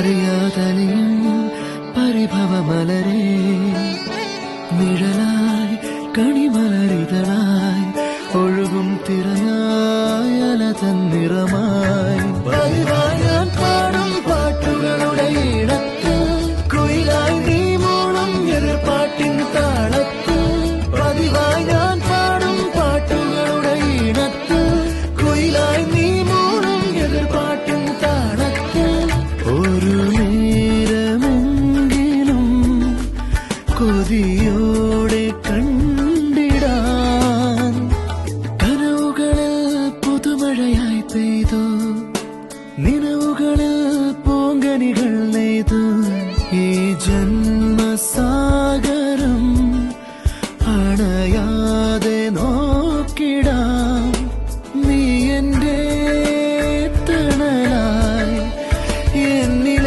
അറിയാതലിയും പരിഭവമലരേ നിഴലായി കണിമലരിതളായി ഒഴുകും തിരയായി അലതൻ നിറമായി പതിവായി ഞാൻ പാടും പാട്ടുകളുടെ ഇടത്ത് കുയിലായി നീ മൂളും എതിർപ്പാട്ടിൻ താളത്ത് പതിവായി ഞാൻ പാടും പാട്ടുകളുടെ ഇടത്ത് കുയിലായി നീ മൂളും എതിർപ്പാട്ടിൻ താളത്ത് ഒരു നേരമെങ്കിലും കൊതിയോടെ കണ്ടിടാൻ കനവുകളിൽ പുതുമഴയായി പെയ്തു നിലവുകളിൽ പൂങ്കനികൾ നെയ്തു ഈ ജന്മസാഗരം അണയാതെ നോക്കിടാം നീ എന്റെ തണലായി എന്നിൽ